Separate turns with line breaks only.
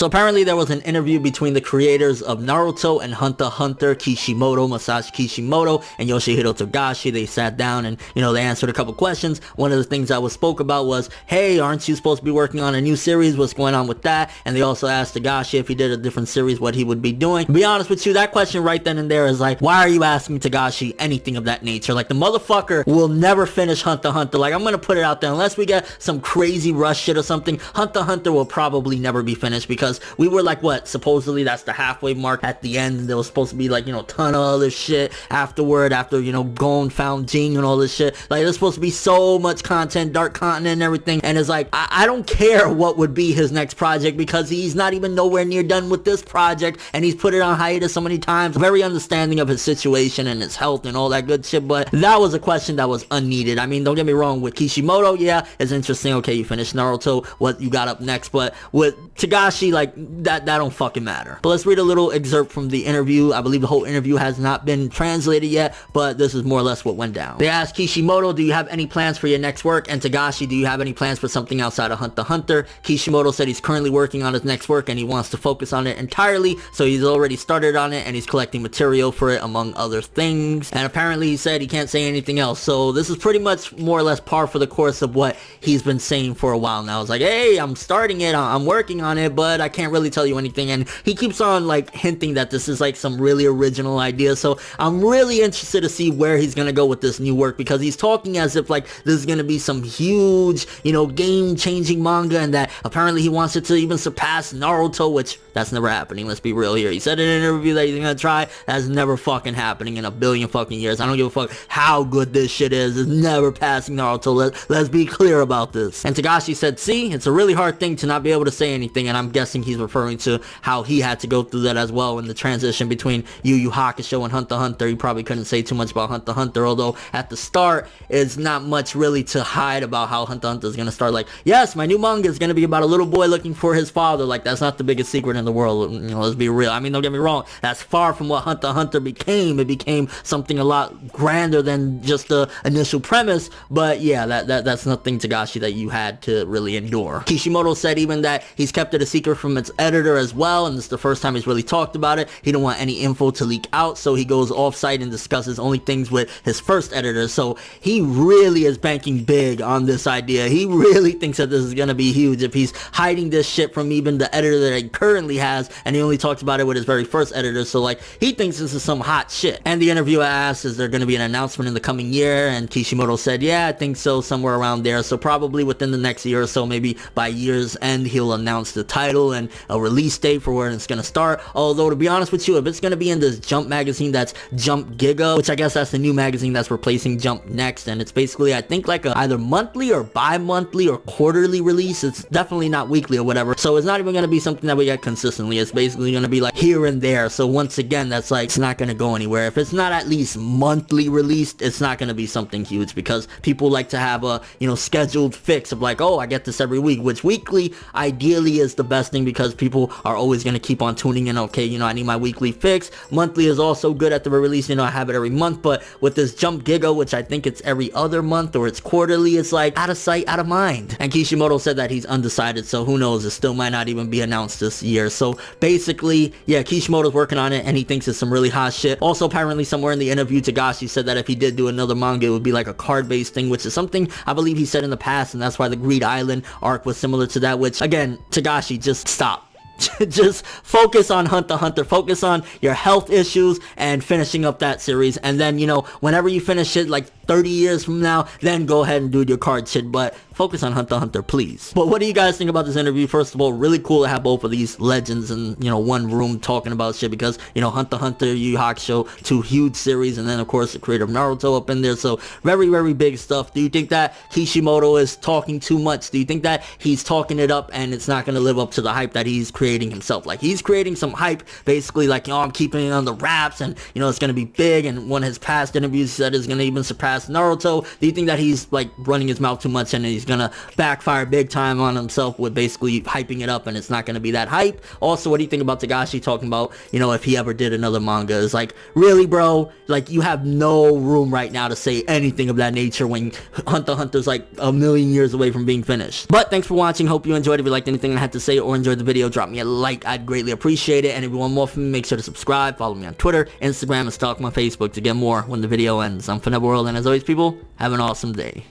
So apparently there was an interview between the creators of Naruto and Hunter x Hunter, Kishimoto, Masashi Kishimoto, and Yoshihiro Togashi. They sat down and, they answered a couple questions. One of the things that was spoke about was, hey, aren't you supposed to be working on a new series? What's going on with that? And they also asked Togashi if he did a different series, what he would be doing. To be honest with you, that question right then and there is like, why are you asking Togashi anything of that nature? Like, the motherfucker will never finish Hunter x Hunter. Like, I'm gonna put it out there, unless we get some crazy rush shit or something, Hunter x Hunter will probably never be finished, because we were like, what, supposedly that's the halfway mark at the end. There was supposed to be like, a ton of other shit afterward, after, Gon found Jing and all this shit. Like, there's supposed to be so much content, Dark Continent and everything, and it's like, I don't care what would be his next project, because he's not even nowhere near done with this project, and he's put it on hiatus so many times. Very understanding of his situation and his health and all that good shit, but that was a question that was unneeded. I mean, don't get me wrong, with Kishimoto, yeah, it's interesting, okay, you finished Naruto, what you got up next, but with Togashi, like, that don't fucking matter. But let's read a little excerpt from the interview. I believe the whole interview has not been translated yet, but this is more or less what went down. They asked Kishimoto, do you have any plans for your next work? And Togashi, do you have any plans for something outside of Hunter x Hunter? Kishimoto said he's currently working on his next work and he wants to focus on it entirely, so he's already started on it and he's collecting material for it, among other things. And apparently he said he can't say anything else, so this is pretty much more or less par for the course of what he's been saying for a while now. It's like, hey, I'm starting it, I'm working on it, but I can't really tell you anything. And he keeps on like hinting that this is like some really original idea, so I'm really interested to see where he's gonna go with this new work, because he's talking as if like this is gonna be some huge, game-changing manga, and that apparently he wants it to even surpass Naruto, which that's never happening. Let's be real here. He said in an interview that he's gonna try. That's never fucking happening in a billion fucking years. I don't give a fuck how good this shit is. It's never passing Naruto. Let's be clear about this. And Togashi said, see, it's a really hard thing to not be able to say anything, and I'm guessing he's referring to how he had to go through that as well in the transition between Yu Yu Hakusho and Hunter x Hunter. He probably couldn't say too much about Hunter x Hunter, although at the start it's not much really to hide about how Hunter x Hunter is gonna start. Like, yes, my new manga is gonna be about a little boy looking for his father. Like, that's not the biggest secret in the world. Let's be real. I mean, don't get me wrong, that's far from what Hunter x Hunter became. It became something a lot grander than just the initial premise, but yeah, that's nothing, Togashi, that you had to really endure. Kishimoto said even that he's kept it a secret from its editor as well, and this is the first time he's really talked about it. He don't want any info to leak out, so he goes off-site and discusses only things with his first editor. So he really is banking big on this idea. He really thinks that this is gonna be huge if he's hiding this shit from even the editor that he currently has, and he only talked about it with his very first editor, so like, he thinks this is some hot shit. And the interviewer asked, is there gonna be an announcement in the coming year? And Kishimoto said, yeah, I think so, somewhere around there. So probably within the next year or so, maybe by year's end, he'll announce the title and a release date for where it's gonna start. Although, to be honest with you, if it's gonna be in this Jump magazine that's Jump Giga, which I guess that's the new magazine that's replacing Jump Next, and it's basically, I think, like a either monthly or bi-monthly or quarterly release. It's definitely not weekly or whatever, so it's not even gonna be something that we get consistently. It's basically gonna be like here and there. So once again, that's like, it's not gonna go anywhere. If it's not at least monthly released, it's not gonna be something huge, because people like to have a scheduled fix of like, oh, I get this every week, which weekly ideally is the best thing, because people are always gonna keep on tuning in. Okay, I need my weekly fix. Monthly is also good at the release, I have it every month, but with this Jump Giga, which I think it's every other month or it's quarterly, it's like out of sight, out of mind. And Kishimoto said that he's undecided, so who knows, it still might not even be announced this year. So basically, yeah, Kishimoto's working on it and he thinks it's some really hot shit. Also, apparently somewhere in the interview, Togashi said that if he did do another manga, it would be like a card-based thing, which is something I believe he said in the past, and that's why the Greed Island arc was similar to that, which, again, Togashi, just stop. Just focus on Hunter x Hunter, focus on your health issues and finishing up that series, and then, whenever you finish it, like 30 years from now, then go ahead and do your card shit, but focus on Hunter x Hunter, please. But what do you guys think about this interview? First of all, really cool to have both of these legends in, one room talking about shit, because, Hunter x Hunter, Yu Yu Hakusho, two huge series, and then, of course, the creator of Naruto up in there, so very, very big stuff. Do you think that Kishimoto is talking too much? Do you think that he's talking it up and it's not going to live up to the hype that he's creating himself? Like, he's creating some hype, basically, like, I'm keeping it on the wraps, and, it's going to be big, and one of his past interviews said it's going to even surpass surpass Naruto? Do you think that he's like running his mouth too much and he's gonna backfire big time on himself with basically hyping it up and it's not gonna be that hype? Also, what do you think about Togashi talking about, you know, if he ever did another manga? It's like, really, bro? Like, you have no room right now to say anything of that nature when Hunter x Hunter's like a million years away from being finished. But thanks for watching. Hope you enjoyed. If you liked anything I had to say or enjoyed the video, drop me a like. I'd greatly appreciate it. And if you want more from me, make sure to subscribe, follow me on Twitter, Instagram, and stalk my Facebook to get more when the video ends. I'm ForneverWorld, and as always, people, have an awesome day.